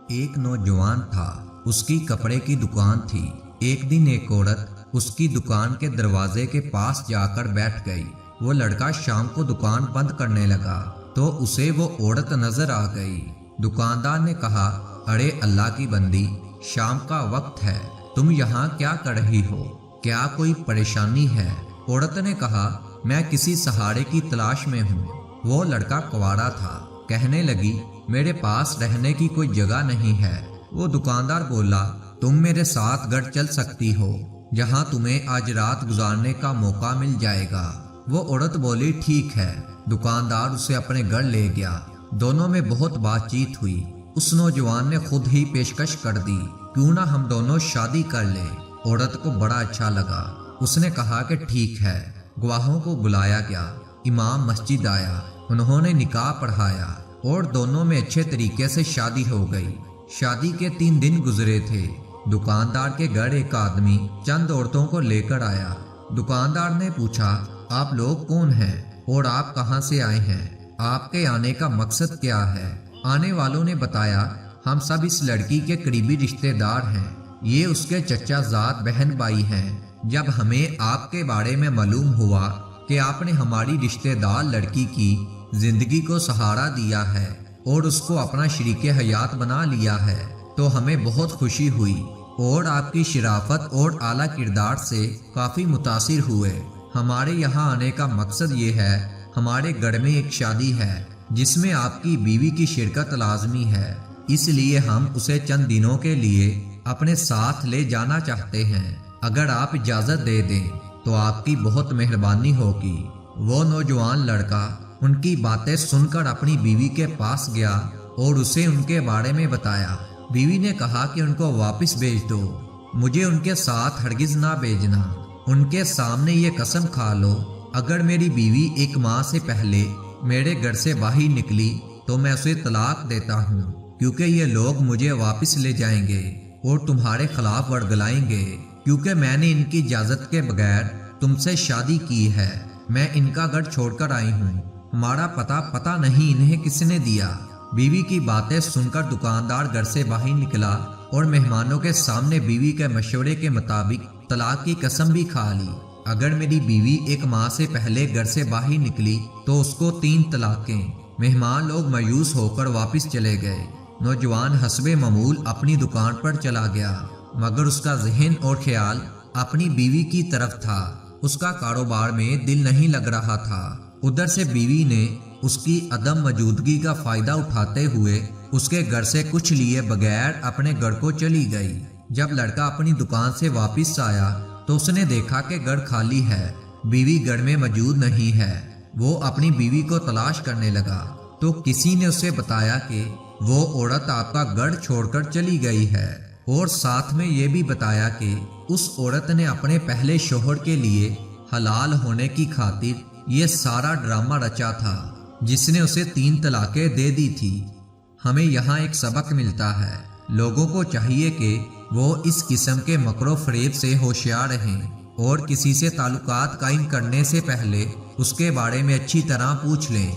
ایک نوجوان تھا، اس کی کپڑے کی دکان تھی۔ ایک دن ایک عورت اس کی دکان کے دروازے کے پاس جا کر بیٹھ گئی۔ وہ لڑکا شام کو دکان بند کرنے لگا تو اسے وہ عورت نظر آ گئی۔ دکاندار نے کہا، ارے اللہ کی بندی، شام کا وقت ہے، تم یہاں کیا کر رہی ہو؟ کیا کوئی پریشانی ہے؟ عورت نے کہا، میں کسی سہارے کی تلاش میں ہوں۔ وہ لڑکا کنوارا تھا۔ کہنے لگی، میرے پاس رہنے کی کوئی جگہ نہیں ہے۔ وہ دکاندار بولا، تم میرے ساتھ گھر چل سکتی ہو، جہاں تمہیں آج رات گزارنے کا موقع مل جائے گا۔ وہ عورت بولی، ٹھیک ہے۔ دکاندار اسے اپنے گھر لے گیا۔ دونوں میں بہت بات چیت ہوئی۔ اس نوجوان نے خود ہی پیشکش کر دی، کیوں نہ ہم دونوں شادی کر لیں۔ عورت کو بڑا اچھا لگا۔ اس نے کہا کہ ٹھیک ہے۔ گواہوں کو بلایا گیا۔ امام مسجد آیا، انہوں نے نکاح پڑھایا اور دونوں میں اچھے طریقے سے شادی ہو گئی۔ شادی کے 3 دن گزرے تھے۔ دکاندار کے گھر ایک آدمی چند عورتوں کو لے کر آیا۔ دکاندار نے پوچھا، آپ لوگ کون ہیں اور آپ کہاں سے آئے ہیں؟ آپ کے آنے کا مقصد کیا ہے؟ آنے والوں نے بتایا، ہم سب اس لڑکی کے قریبی رشتہ دار ہیں، یہ اس کے چچا زاد بہن بھائی ہیں۔ جب ہمیں آپ کے بارے میں معلوم ہوا کہ آپ نے ہماری رشتہ دار لڑکی کی زندگی کو سہارا دیا ہے اور اس کو اپنا شریک حیات بنا لیا ہے تو ہمیں بہت خوشی ہوئی اور آپ کی شرافت اور اعلیٰ کردار سے کافی متاثر ہوئے۔ ہمارے یہاں آنے کا مقصد یہ ہے، ہمارے گھر میں ایک شادی ہے جس میں آپ کی بیوی کی شرکت لازمی ہے، اس لیے ہم اسے چند دنوں کے لیے اپنے ساتھ لے جانا چاہتے ہیں۔ اگر آپ اجازت دے دیں تو آپ کی بہت مہربانی ہوگی۔ وہ نوجوان لڑکا ان کی باتیں سن کر اپنی بیوی کے پاس گیا اور اسے ان کے بارے میں بتایا۔ بیوی نے کہا کہ ان کو واپس بھیج دو، مجھے ان کے ساتھ ہرگز نہ بھیجنا۔ ان کے سامنے یہ قسم کھا لو، اگر میری بیوی 1 ماہ سے پہلے میرے گھر سے باہر نکلی تو میں اسے طلاق دیتا ہوں، کیونکہ یہ لوگ مجھے واپس لے جائیں گے اور تمہارے خلاف ورگلائیں گے، کیونکہ میں نے ان کی اجازت کے بغیر تم سے شادی کی ہے۔ میں ان کا گھر چھوڑ کر آئی ہوں، ہمارا پتہ نہیں انہیں کس نے دیا۔ بیوی کی باتیں سن کر دکاندار گھر سے باہر نکلا اور مہمانوں کے سامنے بیوی کے مشورے کے مطابق طلاق کی قسم بھی کھا لی۔ اگر میری بیوی 1 ماہ سے پہلے گھر سے باہر نکلی تو اس کو 3 طلاقیں۔ مہمان لوگ مایوس ہو کر واپس چلے گئے۔ نوجوان حسب معمول اپنی دکان پر چلا گیا، مگر اس کا ذہن اور خیال اپنی بیوی کی طرف تھا۔ اس کا کاروبار میں دل نہیں لگ رہا تھا۔ ادھر سے بیوی نے اس کی عدم موجودگی کا فائدہ اٹھاتے ہوئے اس کے گھر سے کچھ لیے بغیر اپنے گھر کو چلی گئی۔ جب لڑکا اپنی دکان سے واپس آیا تو اس نے دیکھا کہ گھر خالی ہے، بیوی گھر میں موجود نہیں ہے۔ وہ اپنی بیوی کو تلاش کرنے لگا تو کسی نے اسے بتایا کہ وہ عورت آپ کا گھر چھوڑ کر چلی گئی ہے، اور ساتھ میں یہ بھی بتایا کہ اس عورت نے اپنے پہلے شوہر کے لیے حلال ہونے کی خاطر یہ سارا ڈرامہ رچا تھا، جس نے اسے 3 طلاقیں دے دی تھی۔ ہمیں یہاں ایک سبق ملتا ہے، لوگوں کو چاہیے کہ وہ اس قسم کے مکر و فریب سے ہوشیار رہیں اور کسی سے تعلقات قائم کرنے سے پہلے اس کے بارے میں اچھی طرح پوچھ لیں۔